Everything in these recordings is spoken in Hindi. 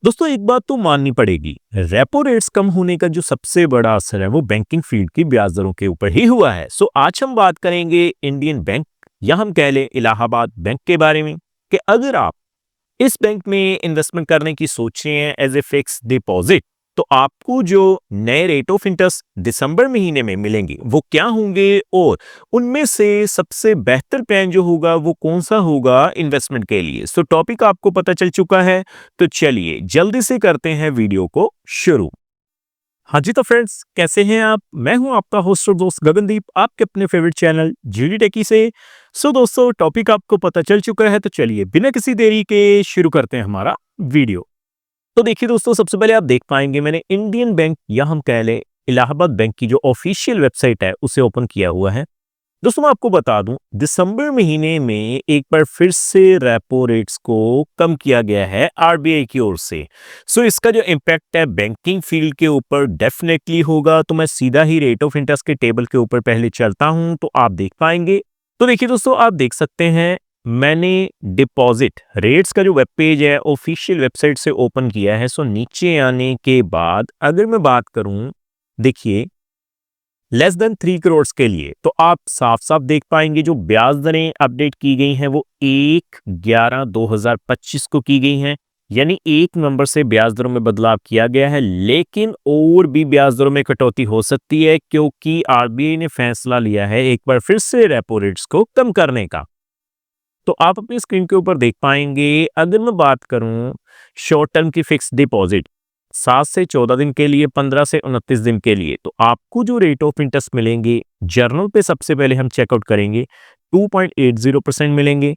दोस्तों एक बात तो माननी पड़ेगी, रेपो रेट्स कम होने का जो सबसे बड़ा असर है वो बैंकिंग फील्ड की ब्याज दरों के ऊपर ही हुआ है। सो आज हम बात करेंगे इंडियन बैंक या हम कह लें इलाहाबाद बैंक के बारे में कि अगर आप इस बैंक में इन्वेस्टमेंट करने की सोच रहे हैं एज ए फिक्स डिपॉजिट, तो आपको जो नए रेट ऑफ इंटरेस्ट दिसंबर महीने में मिलेंगे वो क्या होंगे और उनमें से सबसे बेहतर प्लान जो होगा वो कौन सा होगा इन्वेस्टमेंट के लिए। सो टॉपिक आपको पता चल चुका है, तो चलिए जल्दी से करते हैं वीडियो को शुरू। हाँ जी, तो फ्रेंड्स कैसे हैं आप? मैं हूं आपका होस्ट और दोस्त गगनदीप, आपके अपने फेवरेट चैनल जीडी टेकी से। सो दोस्तों टॉपिक आपको पता चल चुका है, तो चलिए बिना किसी देरी के शुरू करते हैं हमारा वीडियो। तो देखिए दोस्तों, सबसे पहले आप देख पाएंगे मैंने इंडियन बैंक या हम कह लें इलाहाबाद बैंक की जो ऑफिशियल वेबसाइट है उसे ओपन किया हुआ है। दोस्तों मैं आपको बता दूं, दिसंबर महीने में एक बार फिर से रेपो रेट्स को कम किया गया है आरबीआई की ओर से। सो इसका जो इम्पैक्ट है बैंकिंग फील्ड के ऊपर डेफिनेटली होगा। तो मैं सीधा ही रेट ऑफ इंटरेस्ट के टेबल के ऊपर पहले चलता हूं तो आप देख पाएंगे। तो देखिए दोस्तों, आप देख सकते हैं मैंने डिपॉजिट रेट्स का जो वेब पेज है ऑफिशियल वेबसाइट से ओपन किया है। सो नीचे आने के बाद अगर मैं बात करूं, देखिए लेस देन 3 करोड़ के लिए तो आप साफ साफ देख पाएंगे जो ब्याज दरें अपडेट की गई हैं वो 1/11/2025 को की गई हैं। यानी 1 नवंबर से ब्याज दरों में बदलाव किया गया है, लेकिन और भी ब्याज दरों में कटौती हो सकती है क्योंकि आरबीआई ने फैसला लिया है एक बार फिर से रेपो रेट्स को कम करने का। तो आप अपनी स्क्रीन के ऊपर देख पाएंगे, अगर मैं बात करूं शॉर्ट टर्म की फिक्स डिपॉजिट 7 से 14 दिन के लिए, 15 से 29 दिन के लिए, तो आपको जो रेट ऑफ इंटरेस्ट मिलेंगे जर्नल पे सबसे पहले हम चेकआउट करेंगे 2.80% मिलेंगे।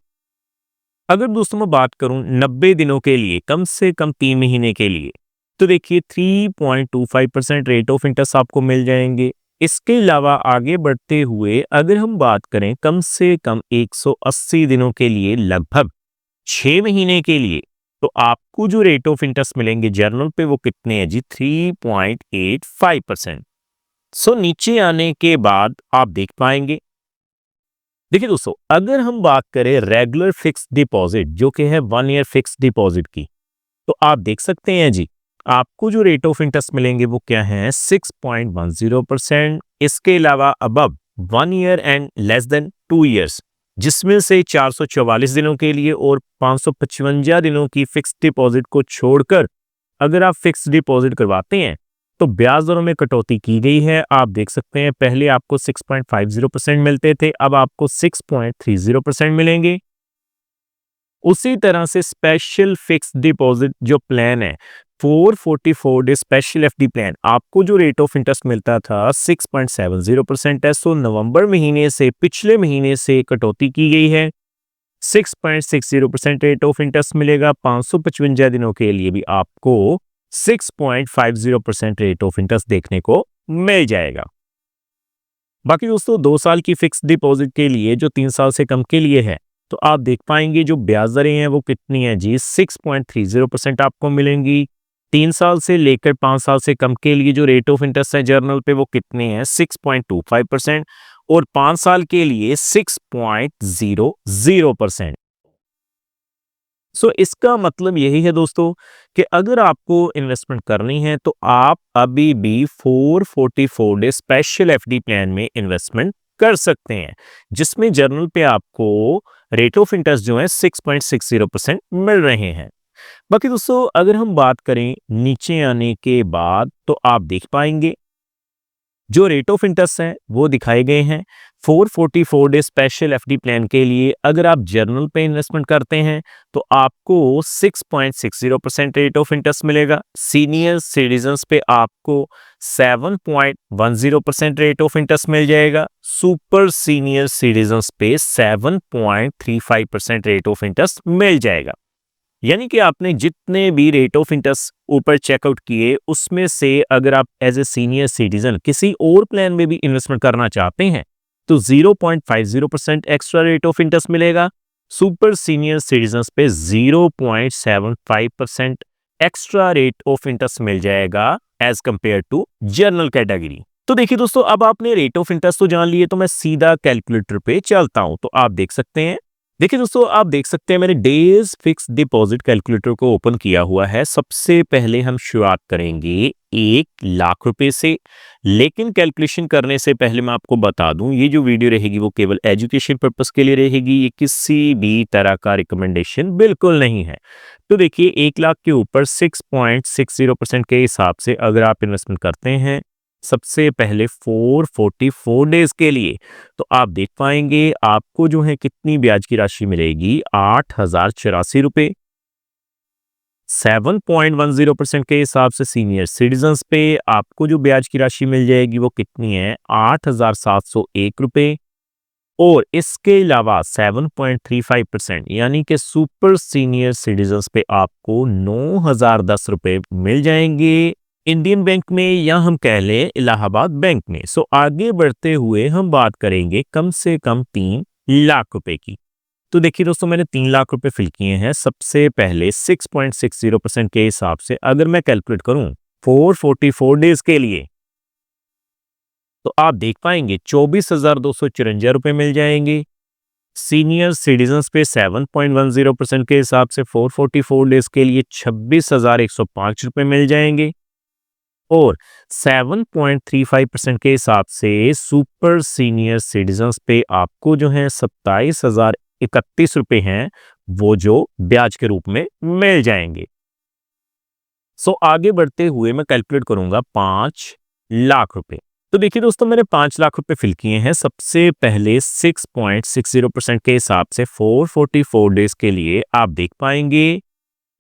अगर दोस्तों मैं बात करूं 90 दिनों के लिए, कम से कम 3 महीने के लिए, तो देखिए 3.25% रेट ऑफ इंटरेस्ट आपको मिल जाएंगे। इसके अलावा आगे बढ़ते हुए अगर हम बात करें कम से कम 180 दिनों के लिए, लगभग 6 महीने के लिए, तो आपको जो रेट ऑफ इंटरेस्ट मिलेंगे जर्नल पे वो कितने हैं जी? 3.85%। सो नीचे आने के बाद आप देख पाएंगे, देखिए दोस्तों अगर हम बात करें रेगुलर फिक्स डिपॉजिट जो कि है 1 ईयर फिक्स डिपॉजिट की, तो आप देख सकते हैं जी आपको जो रेट ऑफ इंटरेस्ट मिलेंगे वो क्या है? 6.10%। इसके अलावा above 1 year and less than 2 years, जिसमें से 444 दिनों के लिए और 555 दिनों की फिक्स डिपॉजिट को छोड़कर अगर आप फिक्स डिपॉजिट करवाते हैं तो ब्याज दरों में कटौती की गई है। आप देख सकते हैं पहले आपको 6.50% मिलते थे, अब आपको 6.30% मिलेंगे। उसी तरह से स्पेशल फिक्स डिपॉजिट जो प्लान है 444 डे स्पेशल एफडी प्लान, आपको जो रेट ऑफ इंटरेस्ट मिलता था 6.70% है। सो नवंबर महीने से, पिछले महीने से कटौती की गई है, 6.60% रेट ऑफ इंटरेस्ट मिलेगा। 555 दिनों के लिए भी आपको 6.50% रेट ऑफ इंटरेस्ट देखने को मिल जाएगा। बाकी दोस्तों 2 साल की फिक्स डिपॉजिट के लिए जो 3 साल से कम के लिए है, तो आप देख पाएंगे जो ब्याज दरें हैं वो कितनी है जी? 6.30% आपको मिलेंगी। 3 साल से लेकर 5 साल से कम के लिए जो रेट ऑफ इंटरेस्ट है जर्नल पे वो कितने हैं? 6.25% और 5 साल के लिए 6.00%। सो इसका मतलब यही है दोस्तों कि अगर आपको इन्वेस्टमेंट करनी है तो आप अभी भी 444 डे स्पेशल एफडी प्लान में इन्वेस्टमेंट कर सकते हैं, जिसमें जर्नल पे आपको रेट ऑफ इंटरेस्ट जो है 6.60% मिल रहे हैं। बाकी दोस्तों अगर हम बात करें नीचे आने के बाद, तो आप देख पाएंगे जो रेट ऑफ इंटरेस्ट है वो दिखाए गए हैं 444 डे स्पेशल एफडी प्लान के लिए। अगर आप जर्नल पे इन्वेस्टमेंट करते हैं तो आपको 6.60% रेट ऑफ इंटरेस्ट मिलेगा। सीनियर सिटीजन्स पे आपको 7.10% रेट ऑफ इंटरेस्ट मिल जाएगा। सुपर सीनियर सिटीजन्स पे 7.35% रेट ऑफ इंटरेस्ट मिल जाएगा। यानी कि आपने जितने भी रेट ऑफ इंटरेस्ट ऊपर चेकआउट किए उसमें से अगर आप एज ए सीनियर सिटीजन किसी और प्लान में भी इन्वेस्टमेंट करना चाहते हैं तो 0.50% एक्स्ट्रा रेट ऑफ इंटरेस्ट मिलेगा। सुपर सीनियर सिटीजन्स पे 0.75% एक्स्ट्रा रेट ऑफ इंटरेस्ट मिल जाएगा as compare to general category. तो देखिए दोस्तों, अब आपने रेट ऑफ इंटरेस्ट तो जान लिए, तो मैं सीधा कैलकुलेटर पे चलता हूं। तो आप देख सकते हैं देखिए दोस्तों, आप देख सकते हैं मैंने डेज फिक्स डिपॉजिट कैलकुलेटर को ओपन किया हुआ है। सबसे पहले हम शुरुआत करेंगे 1 लाख रुपए से। लेकिन कैलकुलेशन करने से पहले मैं आपको बता दूं, ये जो वीडियो रहेगी वो केवल एजुकेशन पर्पस के लिए रहेगी। ये किसी भी तरह का रिकमेंडेशन बिल्कुल नहीं है। तो देखिए, 1 लाख के ऊपर 6.60% के हिसाब से अगर आप इन्वेस्टमेंट करते हैं सबसे पहले 444 डेज के लिए, तो आप देख पाएंगे आपको जो है कितनी ब्याज की राशि मिलेगी, 8,084 रुपए। 7.10% के हिसाब से सीनियर सिटीजन्स पे आपको जो ब्याज की राशि मिल जाएगी वो कितनी है, 8,701 रुपए। और इसके अलावा 7.35% यानी कि सुपर सीनियर सिटीजन्स पे आपको 9,010 रुपए मिल जाएंगे इंडियन बैंक में, या हम कह लें इलाहाबाद बैंक में। सो आगे बढ़ते हुए हम बात करेंगे कम से कम 3 लाख रुपए की। तो देखिए दोस्तों, मैंने 3 लाख रुपए फिल किए हैं। सबसे पहले 6.60% के हिसाब से अगर मैं कैलकुलेट करूं 444 डेज के लिए, तो आप देख पाएंगे 24,254 रुपए मिल जाएंगे। सीनियर सिटीजन्स पे 7.10% के हिसाब से 444 डेज के लिए 26,105 रुपए मिल जाएंगे। और 7.35% के हिसाब से सुपर सीनियर सिटीजन्स पे आपको जो है 27,031 रुपए हैं, वो जो ब्याज के रूप में मिल जाएंगे। सो आगे बढ़ते हुए मैं कैलकुलेट करूंगा 5 लाख रुपए। तो देखिए दोस्तों, मैंने 5 लाख रुपए फिल किए हैं। सबसे पहले 6.60% के हिसाब से 444 डेज के लिए आप देख पाएंगे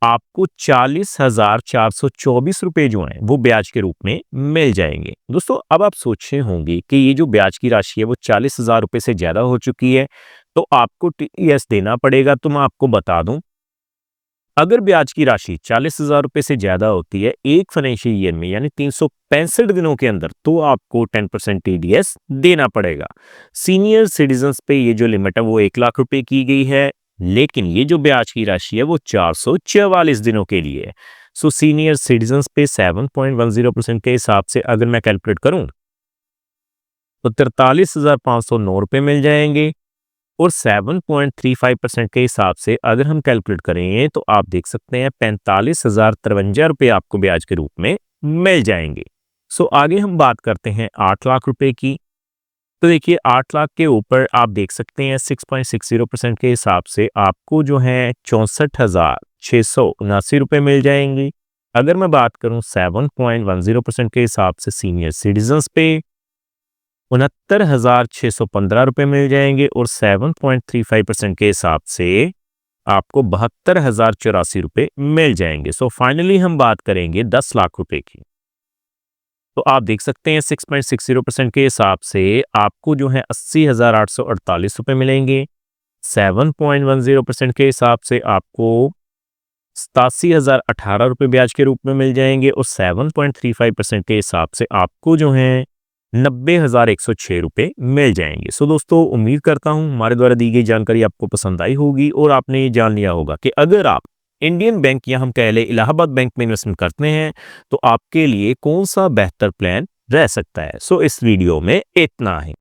आपको 40,424 रुपए जो हैं वो ब्याज के रूप में मिल जाएंगे। दोस्तों, अब आप सोच रहे होंगे कि ये जो ब्याज की राशि है वो 40,000 रुपए से ज्यादा हो चुकी है, तो आपको टीडीएस देना पड़ेगा। तो मैं आपको बता दूं, अगर ब्याज की राशि 40,000 रुपए से ज्यादा होती है एक फाइनेंशियल ईयर में, यानी 365 दिनों के अंदर, तो आपको 10% टीडीएस देना पड़ेगा। सीनियर सिटीजन्स पे ये जो लिमिट है वो 1 लाख रुपए की गई है, लेकिन ये जो ब्याज की राशि है वो 444 दिनों के लिए है। सो सीनियर सिटीजन्स पे 7.10% के हिसाब से अगर मैं कैलकुलेट करूं तो 43,509 रुपए मिल जाएंगे। और 7.35% के हिसाब से अगर हम कैलकुलेट करें तो आप देख सकते हैं 45,053 रुपए आपको ब्याज के रूप में मिल जाएंगे। सो आगे हम बात करते हैं 8 लाख रुपए की। तो देखिए, 8 लाख के ऊपर आप देख सकते हैं 6.60% के हिसाब से आपको जो है 64,679 रुपए मिल जाएंगे। अगर मैं बात करूं 7.10% के हिसाब से सीनियर सिटीजन्स पे 69,615 रुपए मिल जाएंगे। और 7.35% के हिसाब से आपको 72,084 रुपए मिल जाएंगे। सो फाइनली हम बात करेंगे 10 लाख रुपए की। तो आप देख सकते हैं 6.60% के हिसाब से आपको जो है 80,848 रुपए मिलेंगे। 7.10% के हिसाब से आपको 87,018 रुपए ब्याज के रूप में मिल जाएंगे। और 7.35% के हिसाब से आपको जो है 90,106 रुपए मिल जाएंगे। सो दोस्तों, उम्मीद करता हूं हमारे द्वारा दी गई जानकारी आपको पसंद आई होगी और आपने ये जान लिया होगा कि अगर आप इंडियन बैंक या हम कह लें इलाहाबाद बैंक में इन्वेस्टमेंट करते हैं तो आपके लिए कौन सा बेहतर प्लान रह सकता है। सो इस वीडियो में इतना ही।